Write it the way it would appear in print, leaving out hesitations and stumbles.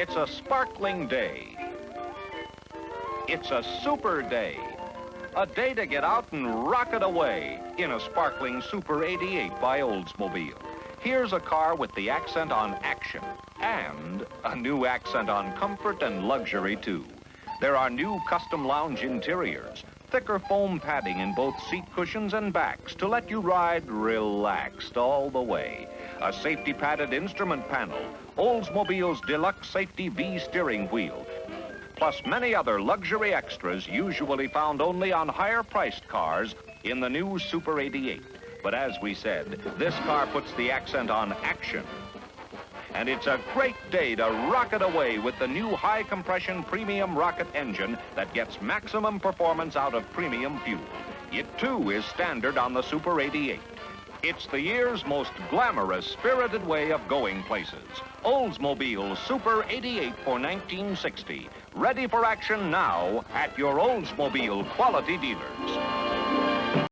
It's a sparkling day. It's a super day. A day to get out and rocket away in a sparkling Super 88 by Oldsmobile. Here's a car with the accent on action and a new accent on comfort and luxury, too. There are new custom lounge interiors, thicker foam padding in both seat cushions and backs to let you ride relaxed all the way. A safety padded instrument panel, Oldsmobile's Deluxe Safety V steering wheel, plus many other luxury extras usually found only on higher priced cars in the new Super 88. But as we said, this car puts the accent on action. And it's a great day to rocket away with the new high-compression premium rocket engine that gets maximum performance out of premium fuel. It, too, is standard on the Super 88. It's the year's most glamorous, spirited way of going places. Oldsmobile Super 88 for 1960. Ready for action now at your Oldsmobile quality dealers.